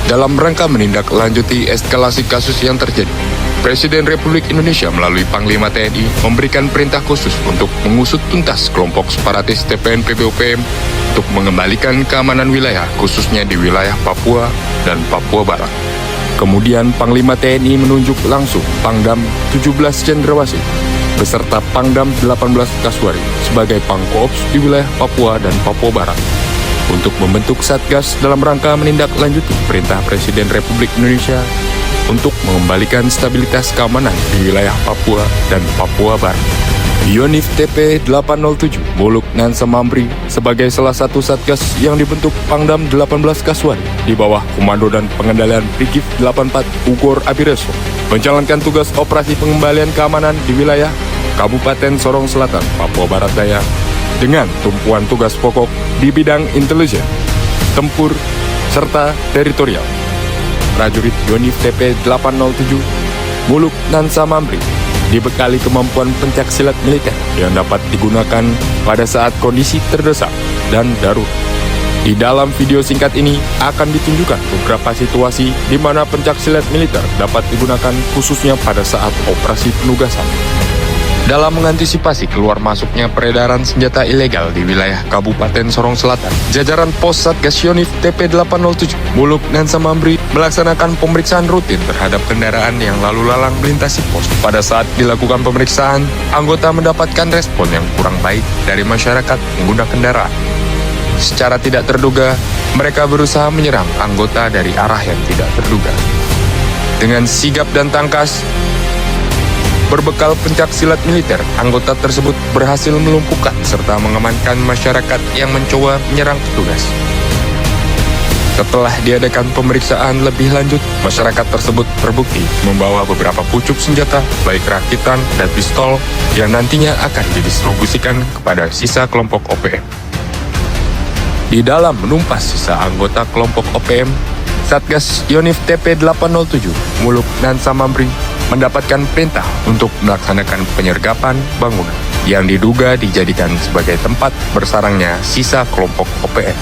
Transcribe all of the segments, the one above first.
Dalam rangka menindaklanjuti eskalasi kasus yang terjadi, Presiden Republik Indonesia melalui Panglima TNI memberikan perintah khusus untuk mengusut tuntas kelompok separatis TPN PBOPM untuk mengembalikan keamanan wilayah, khususnya di wilayah Papua dan Papua Barat. Kemudian Panglima TNI menunjuk langsung Pangdam 17 Cendrawasih beserta Pangdam 18 Kaswari sebagai Pangkoops di wilayah Papua dan Papua Barat untuk membentuk Satgas dalam rangka menindaklanjuti perintah Presiden Republik Indonesia untuk mengembalikan stabilitas keamanan di wilayah Papua dan Papua Barat. Yonif TP 807 Muluk Nansa Mambri sebagai salah satu Satgas yang dibentuk Pangdam 18 Kaswari di bawah komando dan pengendalian Brigif 84 Ugor Abireso menjalankan tugas operasi pengembalian keamanan di wilayah Kabupaten Sorong Selatan, Papua Barat Daya dengan tumpuan tugas pokok di bidang intelijen, tempur, serta teritorial. Prajurit Yonif TP 807 Muluk Nansa Mambri dibekali kemampuan pencaksilat militer yang dapat digunakan pada saat kondisi terdesak dan darurat. Di dalam video singkat ini akan ditunjukkan beberapa situasi di mana pencaksilat militer dapat digunakan khususnya pada saat operasi penugasan. Dalam mengantisipasi keluar masuknya peredaran senjata ilegal di wilayah Kabupaten Sorong Selatan, jajaran Pos Satgas Yonif TP 807 Muluk Nansa Mambri melaksanakan pemeriksaan rutin terhadap kendaraan yang lalu lalang melintasi pos. Pada saat dilakukan pemeriksaan, anggota mendapatkan respon yang kurang baik dari masyarakat pengguna kendaraan. Secara tidak terduga, mereka berusaha menyerang anggota dari arah yang tidak terduga. Dengan sigap dan tangkas, berbekal pencaksilat militer, anggota tersebut berhasil melumpuhkan serta mengamankan masyarakat yang mencoba menyerang petugas. Setelah diadakan pemeriksaan lebih lanjut, masyarakat tersebut terbukti membawa beberapa pucuk senjata, baik rakitan dan pistol, yang nantinya akan didistribusikan kepada sisa kelompok OPM. Di dalam menumpas sisa anggota kelompok OPM, Satgas Yonif TP 807 Muluk Nansa Mambri mendapatkan perintah untuk melaksanakan penyergapan bangunan yang diduga dijadikan sebagai tempat bersarangnya sisa kelompok OPM.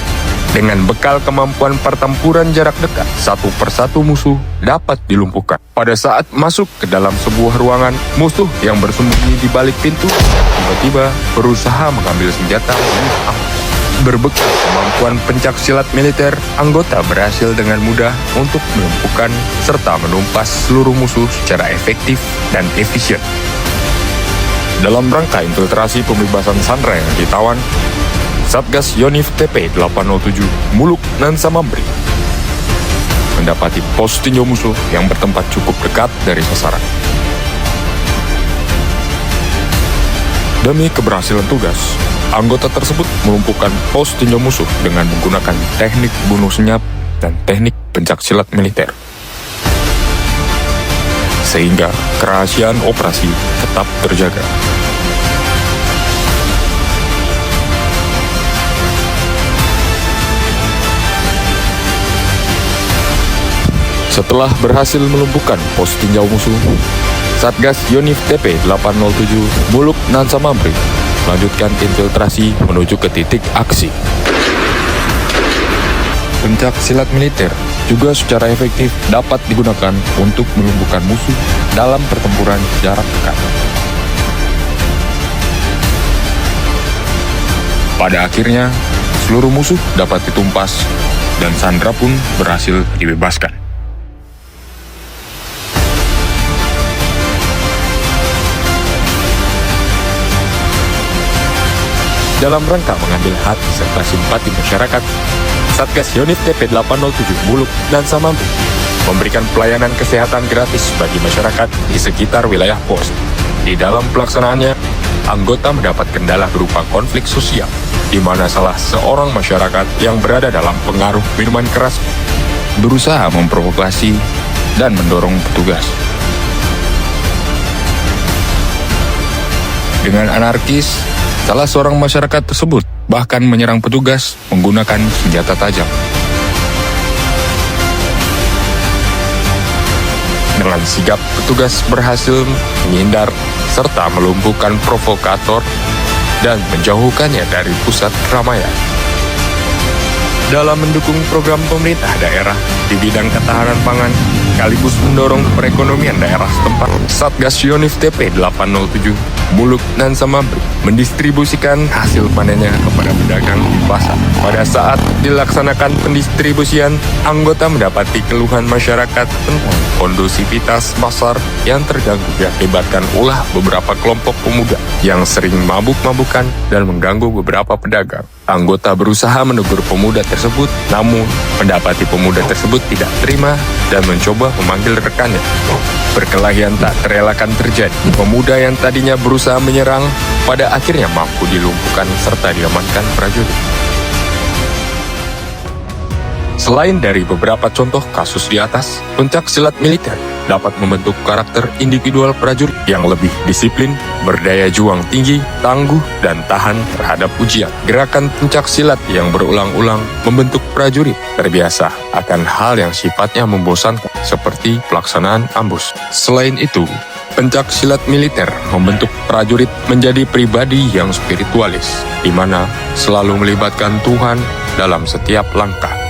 Dengan bekal kemampuan pertempuran jarak dekat, satu persatu musuh dapat dilumpuhkan. Pada saat masuk ke dalam sebuah ruangan, musuh yang bersembunyi di balik pintu tiba-tiba berusaha mengambil senjata milik anggota. Berbekal kemampuan pencaksilat militer, anggota berhasil dengan mudah untuk melumpuhkan serta menumpas seluruh musuh secara efektif dan efisien. Dalam rangka infiltrasi pembebasan sandera yang ditawan, Satgas Yonif TP 807 Muluk Nansa Mambri mendapati pos tinjau musuh yang bertempat cukup dekat dari sasaran. Demi keberhasilan tugas, anggota tersebut melumpuhkan pos tinjau musuh dengan menggunakan teknik bunuh senyap dan teknik pencaksilat militer. Sehingga kerahasiaan operasi tetap terjaga. Setelah berhasil melumpuhkan pos tinjau musuh, Satgas Yonif TP 807 Muluk Nansa Mambri melanjutkan infiltrasi menuju ke titik aksi. Pencaksilat militer juga secara efektif dapat digunakan untuk melumpuhkan musuh dalam pertempuran jarak dekat. Pada akhirnya, seluruh musuh dapat ditumpas dan sandera pun berhasil dibebaskan. Dalam rangka mengambil hati serta simpati masyarakat, Satgas Yonif TP 807 Muluk Nansa Mambri memberikan pelayanan kesehatan gratis bagi masyarakat di sekitar wilayah pos. Di dalam pelaksanaannya, anggota mendapat kendala berupa konflik sosial, di mana salah seorang masyarakat yang berada dalam pengaruh minuman keras berusaha memprovokasi dan mendorong petugas. Dengan anarkis, salah seorang masyarakat tersebut bahkan menyerang petugas menggunakan senjata tajam. Dengan sigap, petugas berhasil menghindar serta melumpuhkan provokator dan menjauhkannya dari pusat keramaian. dalam mendukung program pemerintah daerah di bidang ketahanan pangan, sekaligus mendorong perekonomian daerah setempat. Satgas Yonif TP 807 Buluk dan Samabri mendistribusikan hasil panennya kepada pedagang di pasar. Pada saat dilaksanakan pendistribusian, anggota mendapati keluhan masyarakat tentang kondusivitas pasar yang terganggu diakibatkan ulah beberapa kelompok pemuda yang sering mabuk-mabukan dan mengganggu beberapa pedagang. Anggota berusaha menegur pemuda tersebut, namun mendapati pemuda tersebut tidak terima dan mencoba memanggil rekannya. Perkelahian tak terelakkan terjadi. Pemuda yang tadinya berusaha menyerang, pada akhirnya mampu dilumpuhkan serta diamankan prajurit. Selain dari beberapa contoh kasus di atas, pencak silat militer dapat membentuk karakter individual prajurit yang lebih disiplin, berdaya juang tinggi, tangguh, dan tahan terhadap ujian. Gerakan pencak silat yang berulang-ulang membentuk prajurit terbiasa akan hal yang sifatnya membosankan, seperti pelaksanaan ambus. Selain itu, pencak silat militer membentuk prajurit menjadi pribadi yang spiritualis, di mana selalu melibatkan Tuhan dalam setiap langkah.